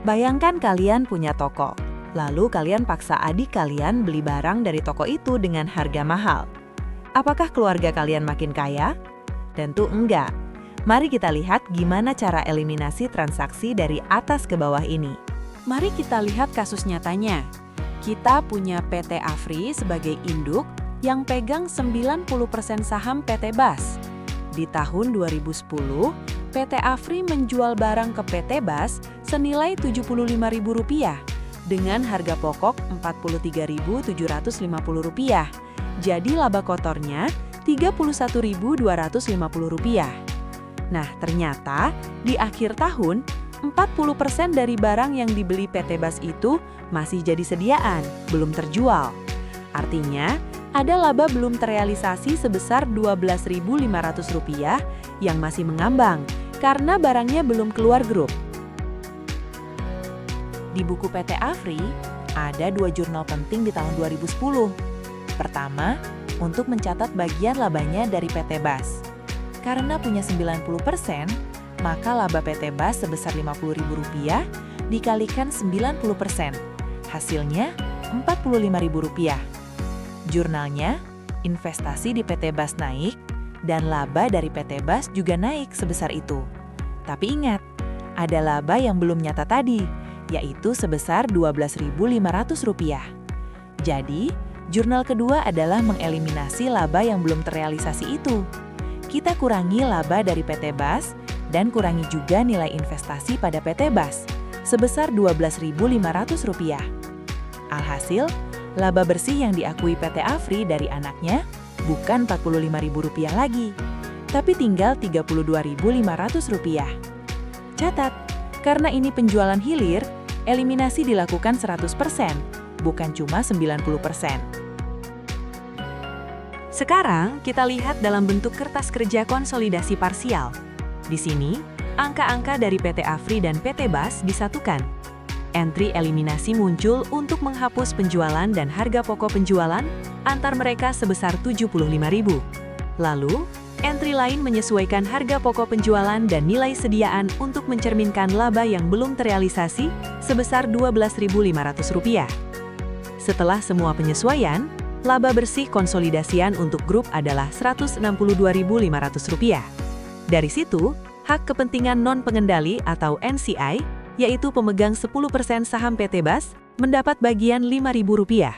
Bayangkan kalian punya toko, lalu kalian paksa adik kalian beli barang dari toko itu dengan harga mahal. Apakah keluarga kalian makin kaya? Tentu enggak. Mari kita lihat gimana cara eliminasi transaksi dari atas ke bawah ini. Mari kita lihat kasus nyatanya. Kita punya PT Afri sebagai induk yang pegang 90% saham PT Bas. Di tahun 2010, PT Afri menjual barang ke PT Bas senilai Rp75.000 dengan harga pokok Rp43.750. Jadi laba kotornya Rp31.250. Nah, ternyata di akhir tahun 40% dari barang yang dibeli PT Bas itu masih jadi sediaan, belum terjual. Artinya, ada laba belum terrealisasi sebesar Rp12.500 yang masih mengambang karena barangnya belum keluar grup. Di buku PT Afri, ada 2 jurnal penting di tahun 2010. Pertama, untuk mencatat bagian labanya dari PT Bas. Karena punya 90%, maka laba PT Bas sebesar Rp50.000 dikalikan 90%. Hasilnya Rp45.000. Jurnalnya, investasi di PT Bas naik, dan laba dari PT Bas juga naik sebesar itu. Tapi ingat, ada laba yang belum nyata tadi, yaitu sebesar Rp12.500. Jadi, jurnal kedua adalah mengeliminasi laba yang belum terrealisasi itu. Kita kurangi laba dari PT Bas, dan kurangi juga nilai investasi pada PT Bas, sebesar Rp12.500. Alhasil, laba bersih yang diakui PT Afri dari anaknya bukan Rp45.000 lagi, tapi tinggal Rp32.500. Catat, karena ini penjualan hilir, eliminasi dilakukan 100%, bukan cuma 90%. Sekarang, kita lihat dalam bentuk kertas kerja konsolidasi parsial. Di sini, angka-angka dari PT Afri dan PT Bas disatukan. Entry eliminasi muncul untuk menghapus penjualan dan harga pokok penjualan antar mereka sebesar Rp75.000. Lalu, entry lain menyesuaikan harga pokok penjualan dan nilai sediaan untuk mencerminkan laba yang belum terrealisasi sebesar Rp12.500. Setelah semua penyesuaian, laba bersih konsolidasian untuk grup adalah Rp162.500. Dari situ, hak kepentingan non-pengendali atau NCI, yaitu pemegang 10% saham PT Bas, mendapat bagian Rp5.000.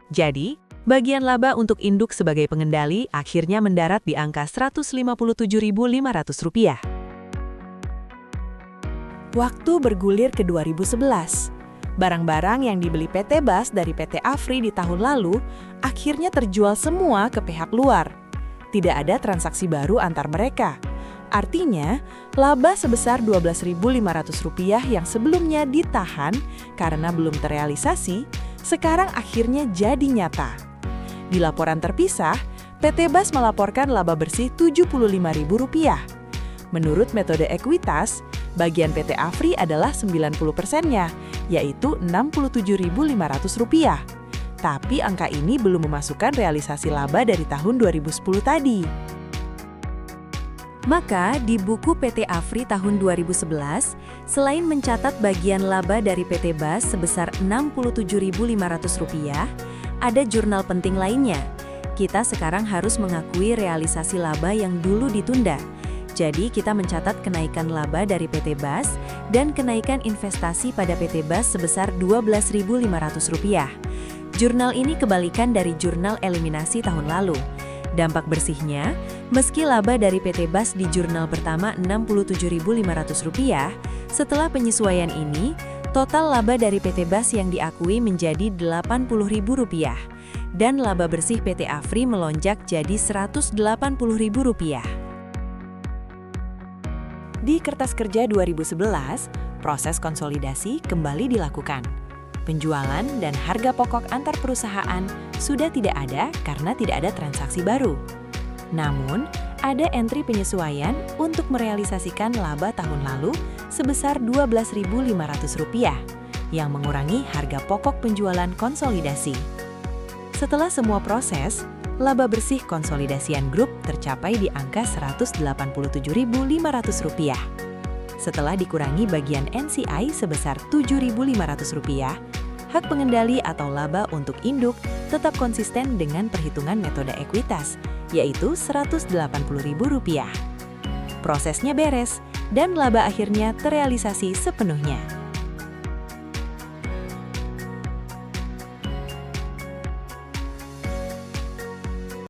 Jadi, bagian laba untuk induk sebagai pengendali akhirnya mendarat di angka Rp157.500. Waktu bergulir ke 2011. Barang-barang yang dibeli PT Bas dari PT Afri di tahun lalu akhirnya terjual semua ke pihak luar. Tidak ada transaksi baru antar mereka. Artinya, laba sebesar Rp12.500 yang sebelumnya ditahan karena belum terrealisasi, sekarang akhirnya jadi nyata. Di laporan terpisah, PT Bas melaporkan laba bersih Rp75.000. Menurut metode ekuitas, bagian PT Afri adalah 90%-nya, yaitu Rp67.500. Tapi angka ini belum memasukkan realisasi laba dari tahun 2010 tadi. Maka, di buku PT Afri tahun 2011, selain mencatat bagian laba dari PT Bas sebesar Rp67.500, ada jurnal penting lainnya. Kita sekarang harus mengakui realisasi laba yang dulu ditunda. Jadi, kita mencatat kenaikan laba dari PT Bas dan kenaikan investasi pada PT Bas sebesar Rp12.500. Jurnal ini kebalikan dari jurnal eliminasi tahun lalu. Dampak bersihnya, meski laba dari PT Bas di jurnal pertama Rp67.500, setelah penyesuaian ini, total laba dari PT Bas yang diakui menjadi Rp80.000 dan laba bersih PT Afri melonjak jadi Rp180.000. Di kertas kerja 2011, proses konsolidasi kembali dilakukan. Penjualan dan harga pokok antar perusahaan sudah tidak ada karena tidak ada transaksi baru. Namun, ada entry penyesuaian untuk merealisasikan laba tahun lalu sebesar Rp12.500 yang mengurangi harga pokok penjualan konsolidasi. Setelah semua proses, laba bersih konsolidasian grup tercapai di angka Rp187.500. Setelah dikurangi bagian NCI sebesar Rp7.500, hak pengendali atau laba untuk induk tetap konsisten dengan perhitungan metode ekuitas, yaitu Rp180.000. Prosesnya beres, dan laba akhirnya terrealisasi sepenuhnya.